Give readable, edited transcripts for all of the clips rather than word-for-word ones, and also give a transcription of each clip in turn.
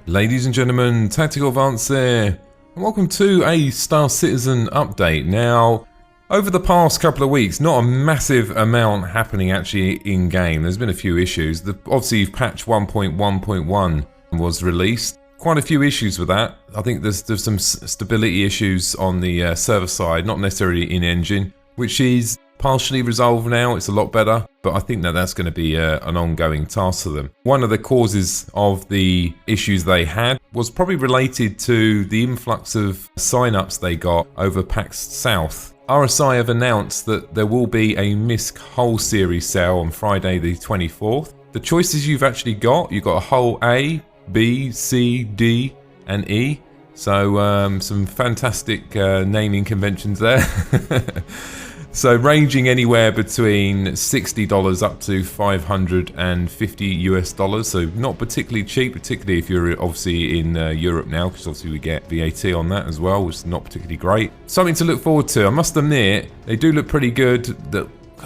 Ladies and gentlemen, Tactical Advance here, and welcome to a Star Citizen update. Now, over the past couple of weeks, not a massive amount happening actually in-game. There's been a few issues. Obviously, patch 1.1.1 was released. Quite a few issues with that. I think there's some stability issues on the server side, not necessarily in-engine, which is partially resolved now. It's a lot better, but I think that's going to be an ongoing task for them. One of the causes of the issues they had was probably related to the influx of sign-ups they got over PAX South. RSI have announced that there will be a MISC Hull Series sale on Friday the 24th. The choices you've actually got, you've got a Hull A, B, C, D and E. So some fantastic naming conventions there. So ranging anywhere between $60 up to $550 US. So not particularly cheap, particularly if you're obviously in Europe now, because obviously we get VAT on that as well, which is not particularly great. Something to look forward to. I must admit, they do look pretty good.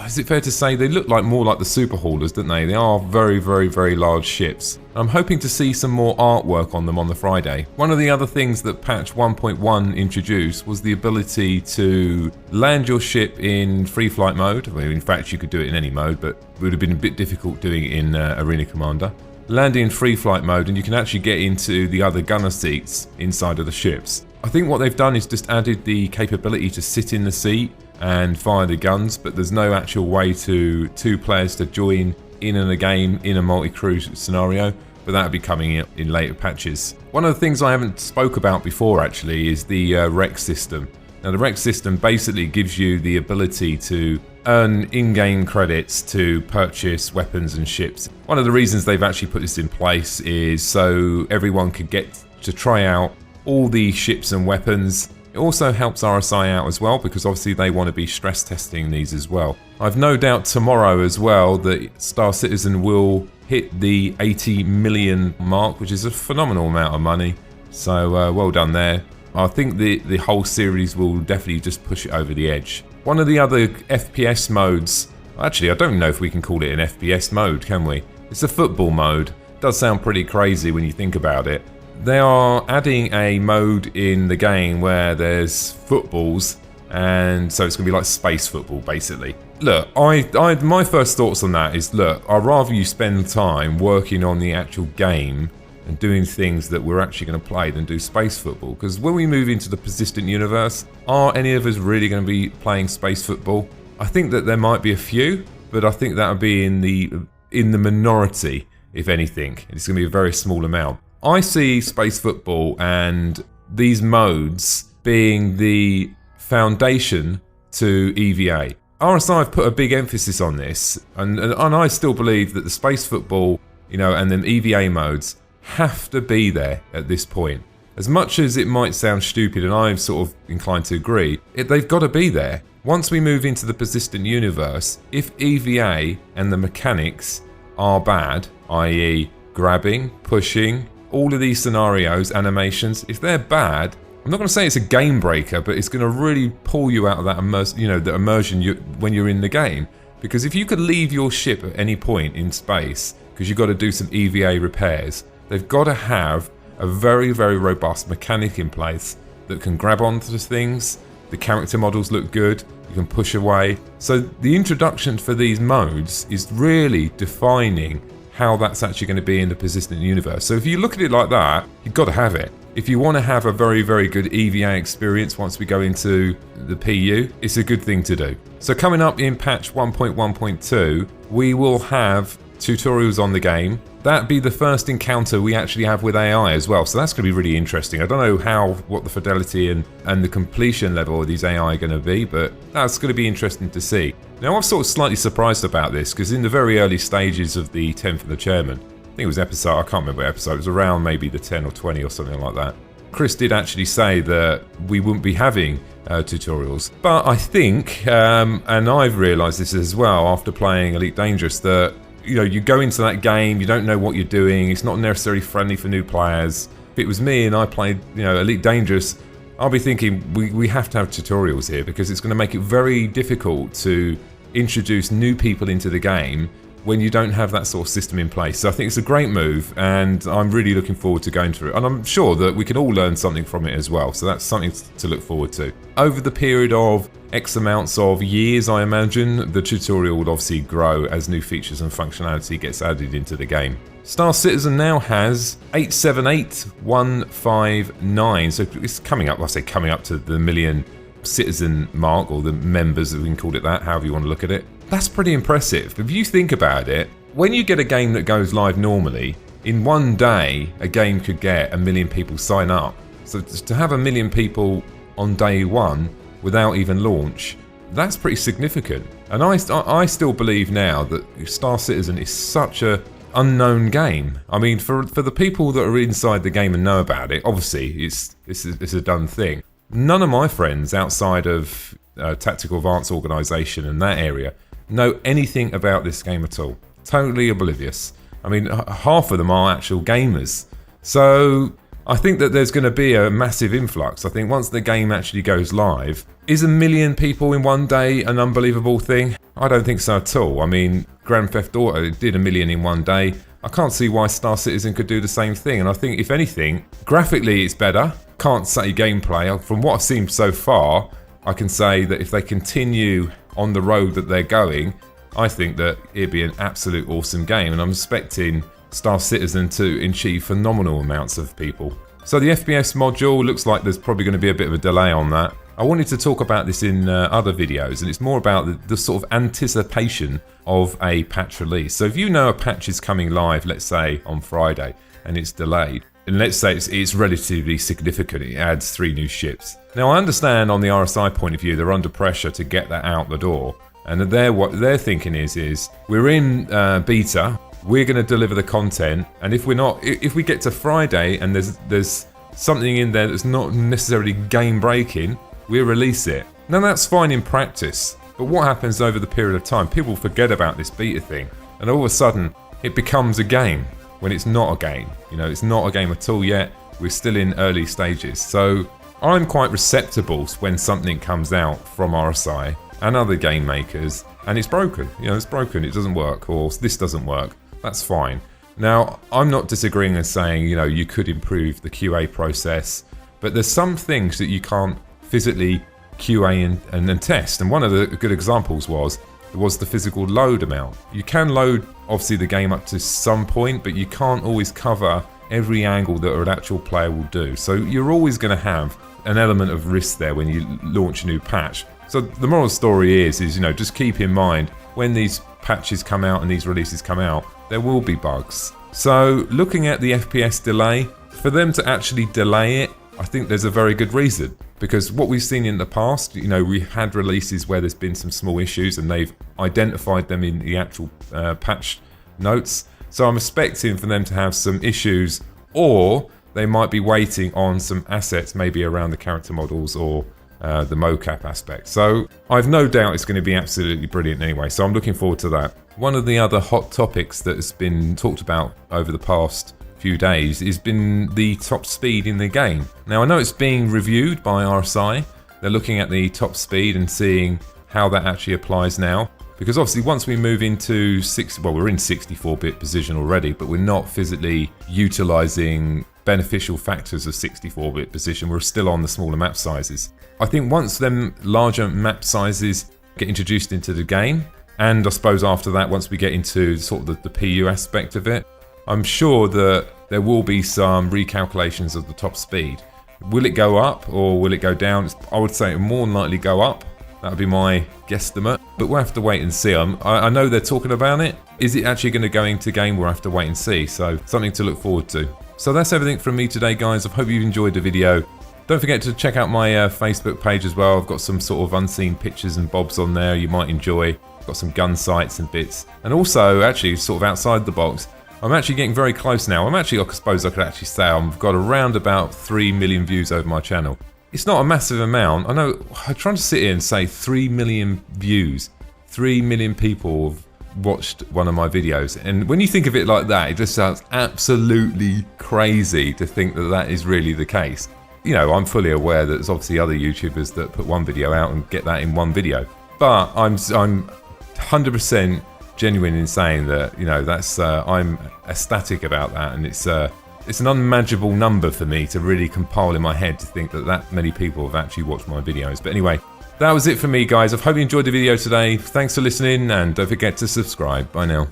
Is it fair to say they look more like the super haulers, don't they? They are very, very, very large ships. I'm hoping to see some more artwork on them on the Friday. One of the other things that patch 1.1 introduced was the ability to land your ship in free flight mode. Well, in fact, you could do it in any mode, but it would have been a bit difficult doing it in Arena Commander. Landing in free flight mode, and you can actually get into the other gunner seats inside of the ships. I think what they've done is just added the capability to sit in the seat and fire the guns, but there's no actual way to two players to join in a game in a multi-crew scenario, but that'll be coming in later patches. One of the things I haven't spoke about before actually is the REC system. Now the REC system basically gives you the ability to earn in-game credits to purchase weapons and ships. One of the reasons they've actually put this in place is so everyone could get to try out all the ships and weapons. It also helps RSI out as well, because obviously they want to be stress testing these as well. I've no doubt tomorrow as well that Star Citizen will hit the 80 million mark, which is a phenomenal amount of money. So well done there. I think the whole series will definitely just push it over the edge. One of the other FPS modes, actually I don't know if we can call it an FPS mode, can we? It's a football mode. It does sound pretty crazy when you think about it. They are adding a mode in the game where there's footballs, and so it's going to be like space football basically. Look, my first thoughts on that is, look, I'd rather you spend time working on the actual game and doing things that we're actually going to play than do space football, because when we move into the persistent universe, are any of us really going to be playing space football? I think that there might be a few, but I think that would be in the minority, if anything. It's going to be a very small amount. I see space football and these modes being the foundation to EVA. RSI have put a big emphasis on this, and I still believe that the space football, and the EVA modes have to be there at this point. As much as it might sound stupid, and I'm sort of inclined to agree, they've got to be there. Once we move into the persistent universe, if EVA and the mechanics are bad, i.e. grabbing, pushing, all of these scenarios, animations, if they're bad, I'm not going to say it's a game breaker, but it's going to really pull you out of that immersion when you're in the game. Because if you could leave your ship at any point in space, because you've got to do some EVA repairs, they've got to have a very, very robust mechanic in place that can grab onto things. The character models look good. You can push away. So the introduction for these modes is really defining how that's actually going to be in the persistent universe. So if you look at it like that, you've got to have it. If you want to have a very, very good EVA experience once we go into the PU, it's a good thing to do. So coming up in patch 1.1.2, we will have tutorials on the game. That'd be the first encounter we actually have with AI as well. So that's going to be really interesting. I don't know what the fidelity and the completion level of these AI are going to be, but that's going to be interesting to see. Now, I'm sort of slightly surprised about this, because in the very early stages of the 10th of the Chairman, I think it was episode, I can't remember what episode, it was around maybe the 10 or 20 or something like that, Chris did actually say that we wouldn't be having tutorials. But I think, and I've realised this as well after playing Elite Dangerous, that you go into that game, you don't know what you're doing, it's not necessarily friendly for new players. If it was me and I played Elite Dangerous, I'll be thinking we have to have tutorials here, because it's going to make it very difficult to introduce new people into the game when you don't have that sort of system in place. So I think it's a great move, and I'm really looking forward to going through it. And I'm sure that we can all learn something from it as well. So that's something to look forward to. Over the period of X amounts of years, I imagine, the tutorial will obviously grow as new features and functionality gets added into the game. Star Citizen now has 878,159. So it's coming up, I say coming up to the million citizen mark, or the members, we can call it that, however you want to look at it. That's pretty impressive. If you think about it, when you get a game that goes live normally, in one day, a game could get 1 million people sign up. So to have 1 million people on day one without even launch, that's pretty significant. And I still believe now that Star Citizen is such a unknown game. I mean, for the people that are inside the game and know about it, obviously it's a done thing. None of my friends outside of Tactical Advance Organisation and that area know anything about this game at all. Totally oblivious. I mean, half of them are actual gamers. So I think that there's going to be a massive influx. I think once the game actually goes live, is 1 million people in one day an unbelievable thing? I don't think so at all. I mean, Grand Theft Auto did 1 million in one day. I can't see why Star Citizen could do the same thing. And I think, if anything, graphically it's better. Can't say gameplay. From what I've seen so far, I can say that if they continue on the road that they're going, I think that it'd be an absolute awesome game. And I'm expecting Star Citizen to achieve phenomenal amounts of people. So the FPS module looks like there's probably going to be a bit of a delay on that. I wanted to talk about this in other videos, and it's more about the sort of anticipation of a patch release. So if you know a patch is coming live, let's say on Friday, and it's delayed, and let's say it's relatively significant, it adds 3 new ships. Now I understand on the RSI point of view, they're under pressure to get that out the door, and what they're thinking is we're in beta, we're going to deliver the content, and if we get to Friday and there's something in there that's not necessarily game breaking, we'll release it. Now that's fine in practice, but what happens over the period of time? People forget about this beta thing, and all of a sudden it becomes a game when it's not a game. You know, it's not a game at all yet. We're still in early stages. So I'm quite receptive when something comes out from RSI and other game makers and it's broken. You know, it's broken, it doesn't work, or this doesn't work. That's fine. Now, I'm not disagreeing and saying, you know, you could improve the QA process, but there's some things that you can't physically QA and test. And one of the good examples was the physical load amount. You can load, obviously, the game up to some point, but you can't always cover every angle that an actual player will do. So you're always going to have an element of risk there when you launch a new patch. So the moral of the story is, you know, just keep in mind when these patches come out and these releases come out, there will be bugs. So looking at the FPS delay, for them to actually delay it, I think there's a very good reason. Because what we've seen in the past, you know, we had releases where there's been some small issues and they've identified them in the actual patch notes. So I'm expecting for them to have some issues, or they might be waiting on some assets, maybe around the character models or the mocap aspect. So I've no doubt it's going to be absolutely brilliant anyway. So I'm looking forward to that. One of the other hot topics that has been talked about over the past few days has been the top speed in the game. Now I know it's being reviewed by RSI. They're looking at the top speed and seeing how that actually applies now. Because obviously once we move into we're in 64-bit precision already, but we're not physically utilizing beneficial factors of 64-bit precision. We're still on the smaller map sizes. I think once them larger map sizes get introduced into the game, and I suppose after that, once we get into sort of the PU aspect of it, I'm sure that there will be some recalculations of the top speed. Will it go up or will it go down? I would say it will more than likely go up. That would be my guesstimate. But we'll have to wait and see. I know they're talking about it. Is it actually going to go into game? We'll have to wait and see. So something to look forward to. So that's everything from me today, guys. I hope you've enjoyed the video. Don't forget to check out my Facebook page as well. I've got some sort of unseen pictures and bobs on there you might enjoy. Got some gun sights and bits. And also, actually, sort of outside the box, I'm actually getting very close now. I suppose I could actually say I've got around about 3 million views over my channel. It's not a massive amount. I know, I'm trying to sit here and say 3 million views. 3 million people have watched one of my videos. And when you think of it like that, it just sounds absolutely crazy to think that that is really the case. You know, I'm fully aware that there's obviously other YouTubers that put one video out and get that in one video. But I'm 100% genuine in saying that, you know, that's I'm ecstatic about that, and it's an unmanageable number for me to really compile in my head to think that that many people have actually watched my videos. But anyway, that was it for me, guys. I hope you enjoyed the video today. Thanks for listening, and don't forget to subscribe. Bye now.